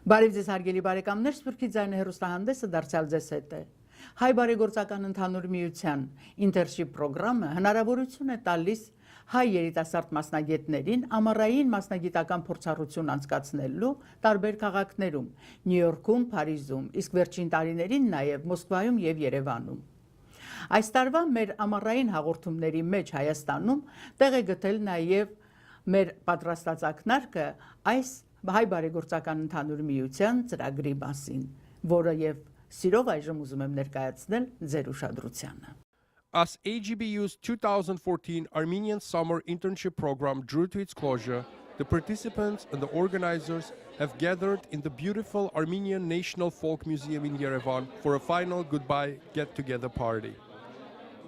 Բարև ձեզ հարգելի բարեկամներ, Սփյուռքի ձայնը հեռուստահանդեսը դարձյալ ձեզ հետ է։ Հայ բարեգործական ընդհանուր միության Internship ծրագրը հնարավորություն է տալիս հայ երիտասարդ մասնագետներին ամառային մասնագիտական փորձառություն անցկացնելու տարբեր քաղաքներում՝ Նյու Յորքում, Փարիզում, իսկ վերջին տարիներին նաև Մոսկվայում եւ Երևանում։ Այս տարվա մեր ամառային հաղորդումների մեջ Հայաստանում տեղ է գտել նաև մեր պատրաստած ակնարկը այս Հայ բարեգործական ընդհանուր միության ծրագրի մասին, որը եւ սիրով այժմ ուզում եմ ներկայացնել ձեր ուշադրությանը։ As AGBU's 2014 Armenian Summer Internship Program drew to its closure, the participants and the organizers have gathered in the beautiful Armenian National Folk Museum in Yerevan for a final goodbye get-together party.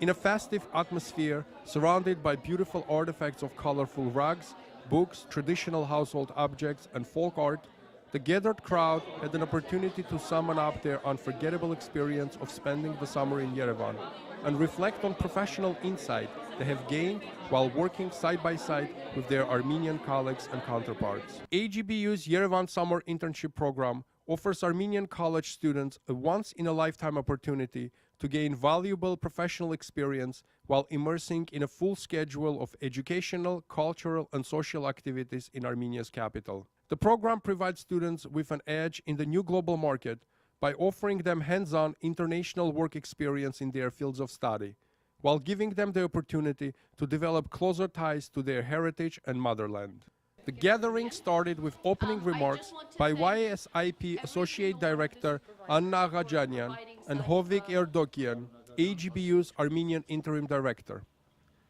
In a festive atmosphere, surrounded by beautiful artifacts of colorful rugs, books, traditional household objects, and folk art, the gathered crowd had an opportunity to summon up their unforgettable experience of spending the summer in Yerevan and reflect on professional insight they have gained while working side by side with their Armenian colleagues and counterparts. AGBU's Yerevan Summer Internship Program offers Armenian college students a once-in-a-lifetime opportunity to gain valuable professional experience while immersing in a full schedule of educational, cultural, and social activities in Armenia's capital. The program provides students with an edge in the new global market by offering them hands-on international work experience in their fields of study, while giving them the opportunity to develop closer ties to their heritage and motherland. The gathering started with opening remarks by YSIP Associate Director Anna Agajanian and Hovik Erdokian, AGBU's Armenian Interim Director.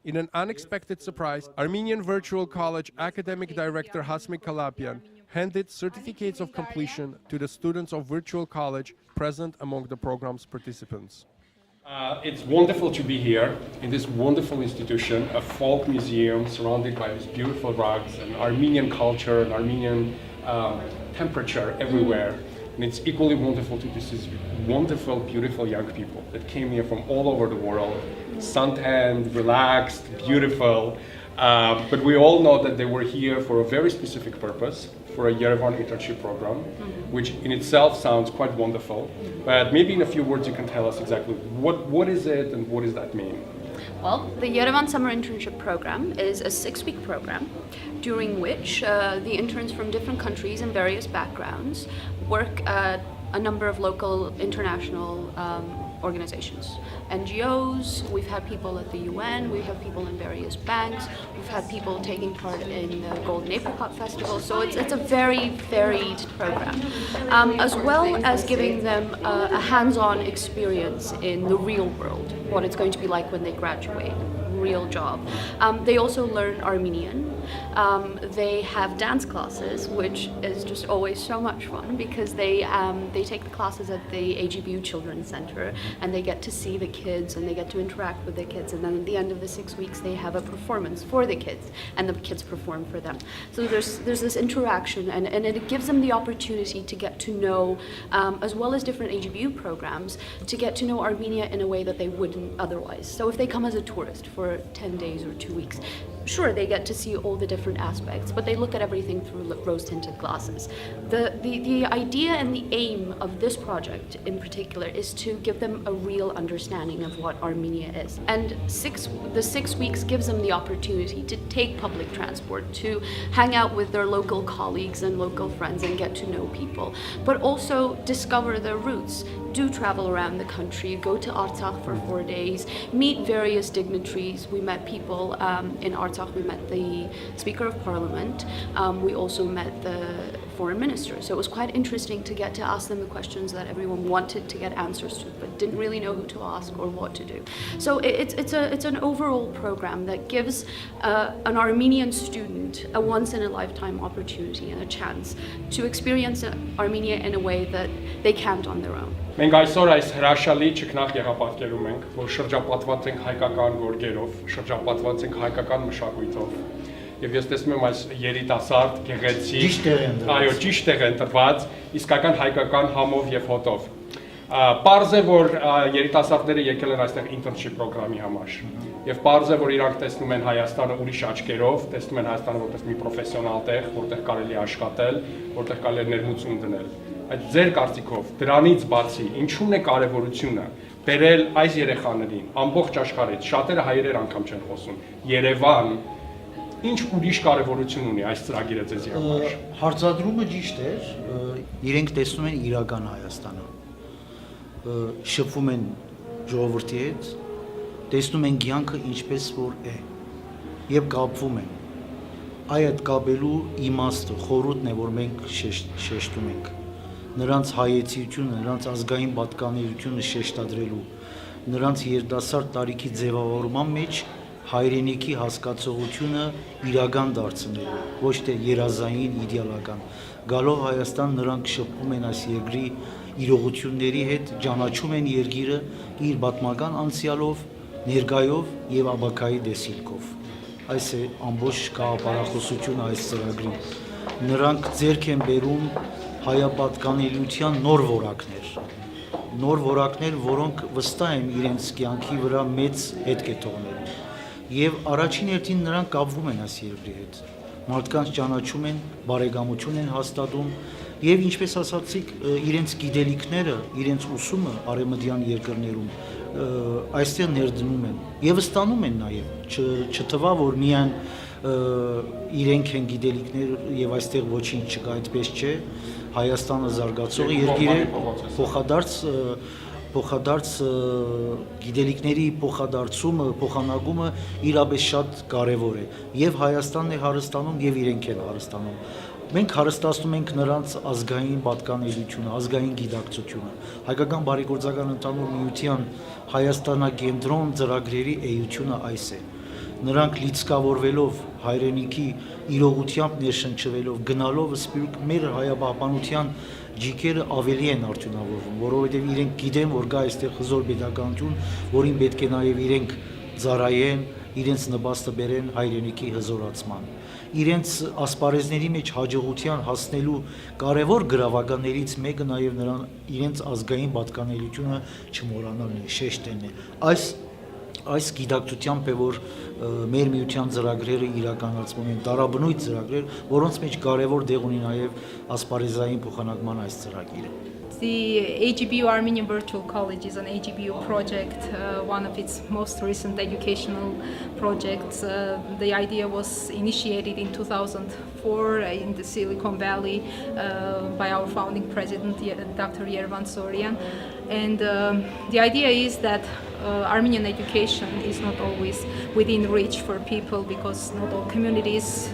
In an unexpected surprise, Armenian Virtual College Academic Director Hasmi Kalapian handed certificates of completion to the students of Virtual College present among the program's participants. It's wonderful to be here in this wonderful institution, a folk museum surrounded by these beautiful rugs and Armenian culture and Armenian temperature everywhere. And it's equally wonderful to see these wonderful, beautiful young people that came here from all over the world, suntanned, relaxed, beautiful. But we all know that they were here for a very specific purpose, for a Yerevan internship program, which in itself sounds quite wonderful. But maybe in a few words you can tell us exactly what is it and what does that mean? Well, the Yerevan Summer Internship Program is a 6-week program during which the interns from different countries and various backgrounds work at a number of local international organizations, NGOs. We've had people at the UN, we have people in various banks, we've had people taking part in the Golden Apricot Festival, so it's a very varied program, as well as giving them a hands-on experience in the real world, what it's going to be like when they graduate, real job. They also learn Armenian. They have dance classes, which is just always so much fun because they take the classes at the AGBU Children's Center and they get to see the kids and they get to interact with the kids, and then at the end of the 6 weeks they have a performance for the kids and the kids perform for them. So there's this interaction and it gives them the opportunity to get to know, as well as different AGBU programs, to get to know Armenia in a way that they wouldn't otherwise. So if they come as a tourist for 10 days or 2 weeks, sure, they get to see all the different aspects, but they look at everything through rose-tinted glasses. The idea and the aim of this project in particular is to give them a real understanding of what Armenia is. And the 6 weeks gives them the opportunity to take public transport, to hang out with their local colleagues and local friends and get to know people, but also discover their roots. Do travel around the country, go to Artsakh for 4 days, meet various dignitaries. We met people in Artsakh, we met the Speaker of Parliament, we also met the Foreign Minister. So it was quite interesting to get to ask them the questions that everyone wanted to get answers to, but didn't really know who to ask or what to do. So it's an overall program that gives an Armenian student a once-in-a-lifetime opportunity and a chance to experience Armenia in a way that they can't on their own. Մենք այսօր այս հրաշալի ճգնակ եղապատկերում ենք, որ շրջապատված ենք հայկական գորգերով, շրջապատված ենք հայկական մշակույթով։ Եվ ես տեսնում եմ այս երիտասարդ, գեղեցիկ, այո, ճիշտ տեղ են տրված, իսկական հայկական համով եւ հոտով։ Պարզ է, որ երիտասարդները եկել են այստեղ internship ծրագրի համար։ Եվ պարզ է, որ իրանք տեսնում են Հայաստանը ուրիշ աչքերով, տեսնում են Հայաստանը որպես մի պրոֆեսիոնալ տեղ, որտեղ կարելի է աշխատել, որտեղ կարելի է ներմուծում դնել։ Այդ ձեր կարծիքով դրանից բացի ինչու՞ն է կարևորությունը բերել այս երեխաներին ամբողջ աշխարհից, շատերը հայերեն անգամ չեն խոսում, Երևան, ինչ ուրիշ կարևորություն ունի այս ծրագիրը ձեզի համար։ Հարցադրումը ճիշտ է, իրենք տեսնում են իրական Հայաստանը, շփվում են ժողովրդի հետ, տեսնում են կյանքը ինչպես որ է եւ կապվում են։ Այդ կապելու իմաստը, խորհուրդն է, որ մենք շեշտում ենք։ Նրանց հայեցիությունը, նրանց ազգային պատկանելիությունը շեշտադրելու, նրանց երիտասարդ տարիքի ձևավորման մեջ հայրենիքի հասկացողությունը իրական դարձնելու, ոչ թե երազային, իդեալական։ Գալով Հայաստան նրանք շփվում են այս երկրի իրողությունների հետ, ճանաչում են երկիրը իր պատմական անցյալով, ներկայով եւ աբակայի դեսիլքով։ Այս է ամբողջ գաղափարախոսությունը այս ծրագրի։ Նրանք ձեռք են բերում հայապատկանելիության նոր որակներ, որոնք վստահ են իրենց կյանքի վրա մեծ հետք է թողնելու։ Եվ առաջին հերթին նրանք կապվում են այս երկրի հետ, մարդկանց ճանաչում են, բարեկամություն են հաստատում եւ ինչպես ասացիք, իրենց գիտելիքները, իրենց ուսումը արևմտյան երկրներում այստեղ ներդնում են եւ ստանում են նաեւ, չթվա որ միայն իրենք են գիտելիքներ եւ այստեղ ոչինչ չկա, այդպես չէ, Հայաստանը զարգացող երկիր է, փոխադարձ գիտելիքների փոխադարձումը, փոխանակումը իրապես շատ կարևոր է եւ Հայաստանն է հարստանում եւ իրենք են հարստանում։ Մենք հարստացնում ենք նրանց ազգային պատկանելիությունը, ազգային գիտակցությունը։ Հայկական բարեգործական ընդհանուր միության Հայաստանակենտրոն ծրագրերի էությունը այս է։ Նրանք լիցքավորվելով հայրենիքի իրողությամբ ներշնչվելով գնալով սպիրտ մեր հայապահպանության ջիկերը ավելի են արդյունավորվում, որովհետև իրենք գիտեն, որ կա այստեղ հզոր պետականություն, որին պետք է նաև իրենք ծառայեն, իրենց նպաստը բերեն հայրենիքի հզորացման։ Իրենց ասպարեզների մեջ հաջողության հասնելու կարևոր գրավականներից մեկը նաև նրան իրենց ազգային պատկանելիությունը չմոռանալն է, շեշտելն է։ Այս գիտակցությամբ է, որ մեր միության ծրագրերը իրականացվում են, տարաբնույթ ծրագրեր, որոնց մեջ կարևոր դեղ ունի նաև ասպարեզային փոխանակման այս ծրագիրը։ The AGBU Armenian Virtual College is an AGBU project, one of its most recent educational projects. The idea was initiated in 2004 in the Silicon Valley by our founding president, Dr. Yerevan. And the idea is that Armenian education is not always within reach for people because not all communities,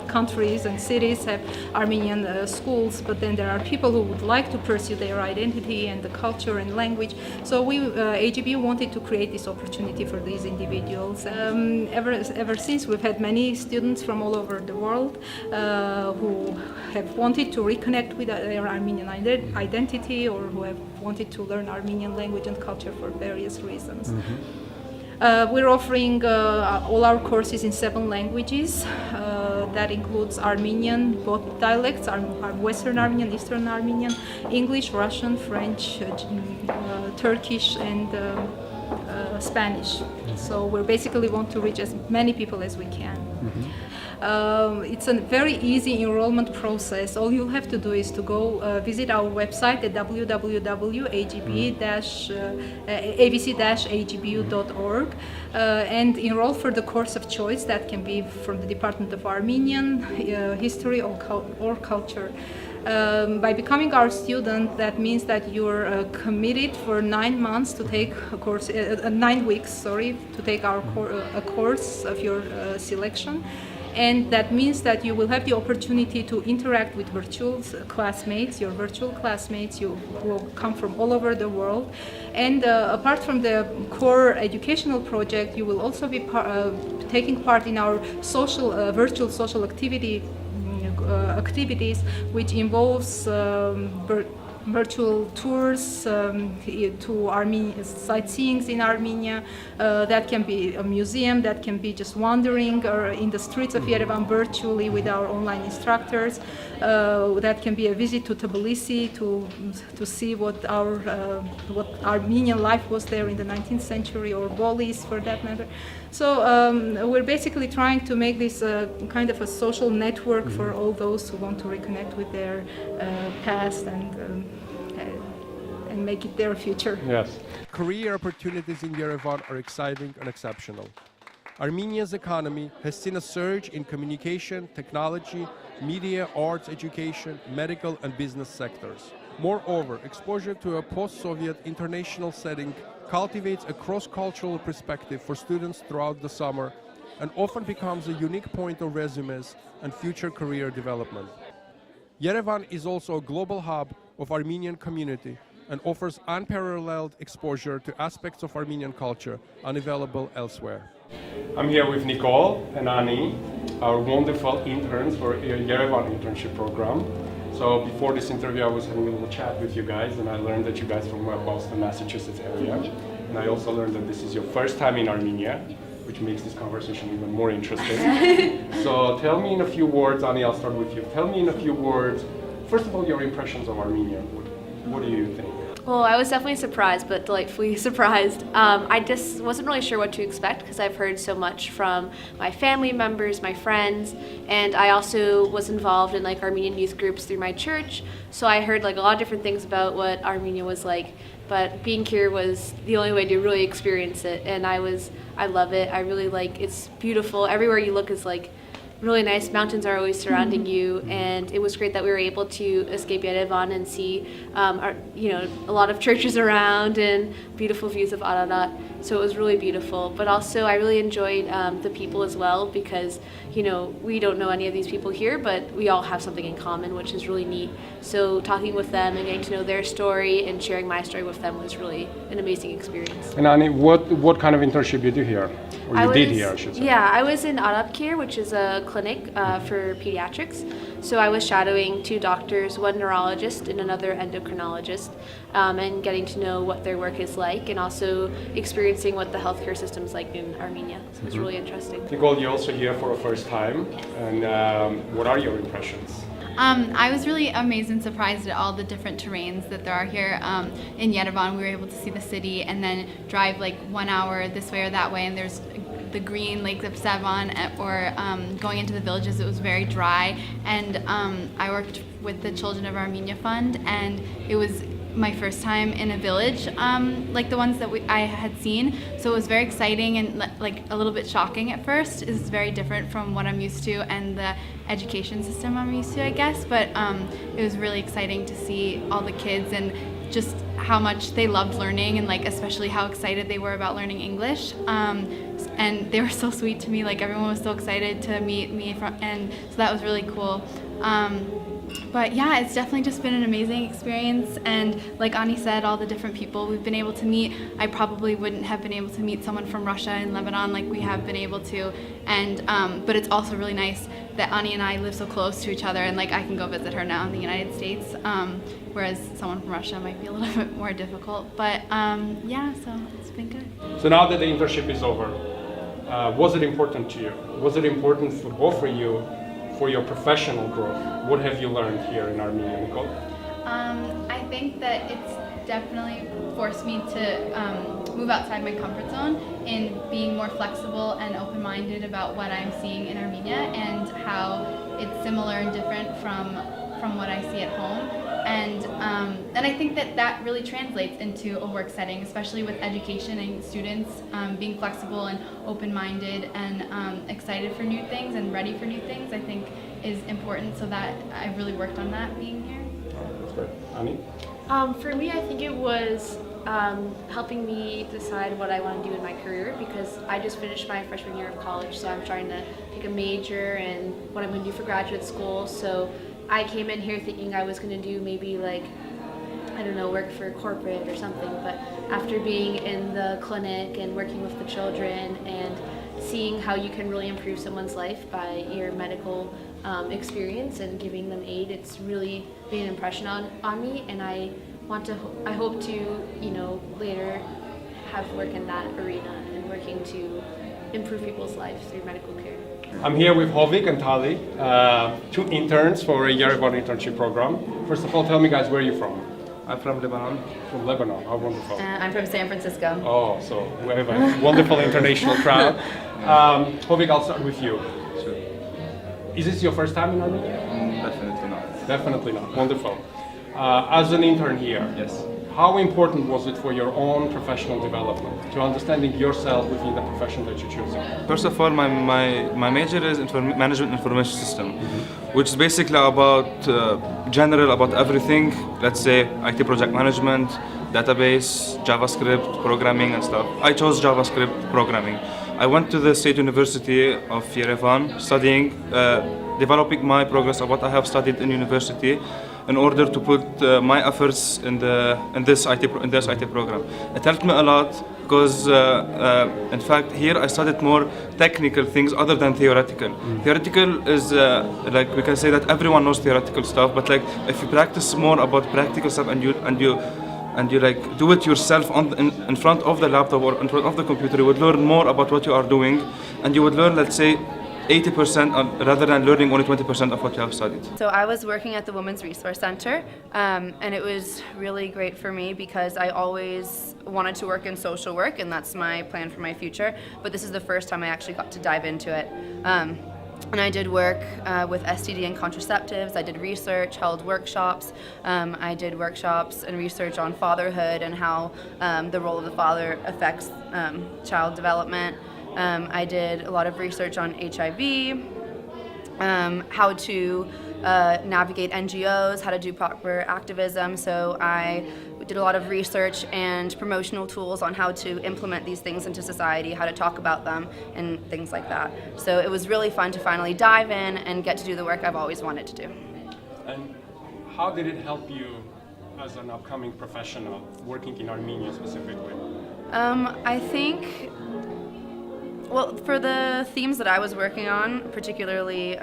countries and cities have Armenian schools, but then there are people who would like to pursue their identity and the culture and language. So we, AGBU wanted to create this opportunity for these individuals. Ever since, we've had many students from all over the world who have wanted to reconnect with their Armenian identity or who have wanted to learn Armenian language and culture for various reasons. Mm-hmm. We're offering all our courses in 7 languages. That includes Armenian, both dialects, Western Armenian, Eastern Armenian, English, Russian, French, Turkish, and Spanish. Mm-hmm. So we basically want to reach as many people as we can. Mm-hmm. It's a very easy enrollment process. All you'll have to do is to go visit our website at www.abc-agbu.org and enroll for the course of choice. That can be from the Department of Armenian, History or Culture. By becoming our student, that means that you're committed for 9 months to take a course, 9 weeks, to take our a course of your selection. And that means that you will have the opportunity to interact with virtual classmates, your virtual classmates. You will come from all over the world. And apart from the core educational project, you will also be taking part in our social, virtual social activities, which involves virtual tours to Armenia, sightseeing in Armenia. That can be a museum, that can be just wandering or in the streets of Yerevan virtually with our online instructors. That can be a visit to Tbilisi to see what Armenian life was there in the 19th century, or Bolis for that matter. So we're basically trying to make this kind of a social network for all those who want to reconnect with their past and make it their future. Yes. Career opportunities in Yerevan are exciting and exceptional. Armenia's economy has seen a surge in communication, technology, media, arts, education, medical, and business sectors. Moreover, exposure to a post-Soviet international setting cultivates a cross-cultural perspective for students throughout the summer and often becomes a unique point of resumes and future career development. Yerevan is also a global hub of Armenian community and offers unparalleled exposure to aspects of Armenian culture unavailable elsewhere. I'm here with Nicole and Ani, our wonderful interns for Yerevan internship program. So before this interview, I was having a little chat with you guys, and I learned that you guys from Boston, Massachusetts area. And I also learned that this is your first time in Armenia, which makes this conversation even more interesting. So tell me in a few words, Ani, I'll start with you. Tell me in a few words, first of all, your impressions of Armenia. What do you think? Well, I was definitely surprised, but delightfully surprised. I just wasn't really sure what to expect because I've heard so much from my family members, my friends, and I also was involved in like Armenian youth groups through my church. So I heard like a lot of different things about what Armenia was like, but being here was the only way to really experience it. And I love it. I really like, it's beautiful. Everywhere you look is like really nice. Mountains are always surrounding you, and it was great that we were able to escape Yerevan and see a lot of churches around and beautiful views of Ararat. So it was really beautiful. But also I really enjoyed the people as well, because we don't know any of these people here, but we all have something in common, which is really neat. So talking with them and getting to know their story and sharing my story with them was really an amazing experience. And Ani, what kind of internship you do here? Or you did here, I should say. Yeah, I was in Arabkir, which is a clinic for pediatrics. So I was shadowing 2 doctors, one neurologist and another endocrinologist, and getting to know what their work is like, and also experiencing what the healthcare system is like in Armenia. So it's really interesting. Nicole, you're also here for a first time, and what are your impressions? I was really amazed and surprised at all the different terrains that there are here. In Yerevan, we were able to see the city and then drive like 1 hour this way or that way, and there's the green lakes of Sevan, or going into the villages, it was very dry. And I worked with the Children of Armenia Fund, and it was my first time in a village like the ones that I had seen, so it was very exciting and like a little bit shocking at first. It's very different from what I'm used to and the education system I'm used to, I guess, but it was really exciting to see all the kids and just how much they loved learning, and like especially how excited they were about learning English, and they were so sweet to me. Like everyone was so excited to meet me, and so that was really cool. But yeah, it's definitely just been an amazing experience, and like Ani said, all the different people we've been able to meet. I probably wouldn't have been able to meet someone from Russia and Lebanon like we have been able to, and but it's also really nice that Ani and I live so close to each other, and like I can go visit her now in the United States, whereas someone from Russia might be a little bit more difficult. But yeah, so it's been good. So now that the internship is over, was it important to you? Was it important for both of you for your professional growth? What have you learned here in Armenia, Nicole? I think that it's definitely forced me to move outside my comfort zone in being more flexible and open-minded about what I'm seeing in Armenia and how it's similar and different from what I see at home. And I think that really translates into a work setting, especially with education and students being flexible and open-minded and excited for new things and ready for new things, I think is important, so that I've really worked on that being here. Oh, that's great. Ani? For me, I think it was helping me decide what I want to do in my career, because I just finished my freshman year of college, so I'm trying to pick a major and what I'm going to do for graduate school. So I came in here thinking I was going to do maybe like, I don't know, work for corporate or something, but after being in the clinic and working with the children and seeing how you can really improve someone's life by your medical experience and giving them aid. It's really made an impression on me, and I hope to, later have work in that arena and working to improve people's lives through medical care. I'm here with Hovik and Tali, two interns for a Yerevan internship program. First of all, tell me guys, where are you from? I'm from Lebanon. From Lebanon, how wonderful. I'm from San Francisco. Oh, so we have a wonderful international crowd. Hovik, I'll start with you. Sure. Is this your first time in Armenia? Definitely not. Definitely not. Wonderful. As an intern here, Yes. how important was it for your own professional development, to understanding yourself within the profession that you're choosing? First of all, my major is management information system, which is basically about general about everything. Let's say IT project management, database, JavaScript, programming and stuff. I chose JavaScript programming. I went to the State University of Yerevan studying, developing my progress of what I have studied in university, in order to put my efforts in this IT program. It helped me a lot because, in fact, here I studied more technical things other than theoretical. Theoretical is like we can say that everyone knows theoretical stuff, but like if you practice more about practical stuff and you like do it yourself in front of the laptop or in front of the computer, you would learn more about what you are doing, and you would learn, let's say, 80% rather than learning only 20% of what you have studied. So I was working at the Women's Resource Center, and it was really great for me because I always wanted to work in social work, and that's my plan for my future. But this is the first time I actually got to dive into it. And I did work with STD and contraceptives. I did research, held workshops. I did workshops and research on fatherhood and how the role of the father affects child development. I did a lot of research on HIV, how to navigate NGOs, how to do proper activism. So I did a lot of research and promotional tools on how to implement these things into society, how to talk about them, and things like that. So it was really fun to finally dive in and get to do the work I've always wanted to do. And how did it help you as an upcoming professional working in Armenia specifically? I think, well, for the themes that I was working on, particularly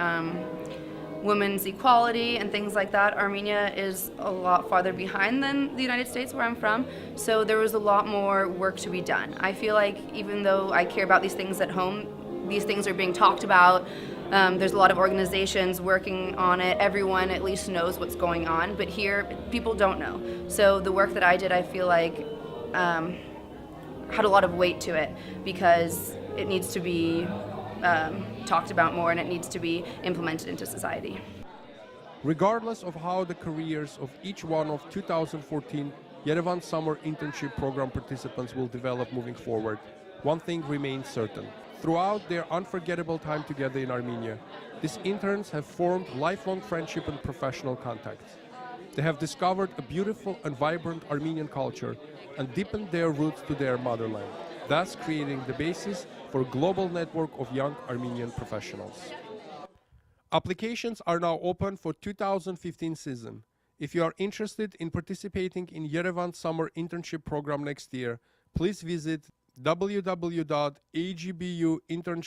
women's equality and things like that, Armenia is a lot farther behind than the United States, where I'm from, so there was a lot more work to be done. I feel like even though I care about these things at home, these things are being talked about. There's a lot of organizations working on it. Everyone at least knows what's going on, but here people don't know. So the work that I did, I feel like had a lot of weight to it because it needs to be talked about more and it needs to be implemented into society. Regardless of how the careers of each one of 2014 Yerevan Summer Internship Program participants will develop moving forward, one thing remains certain. Throughout their unforgettable time together in Armenia, these interns have formed lifelong friendship and professional contacts. They have discovered a beautiful and vibrant Armenian culture and deepened their roots to their motherland, thus creating the basis for a global network of young Armenian professionals. Applications are now open for 2015 season. If you are interested in participating in Yerevan Summer Internship Program next year, please visit www.agbuinternship.org.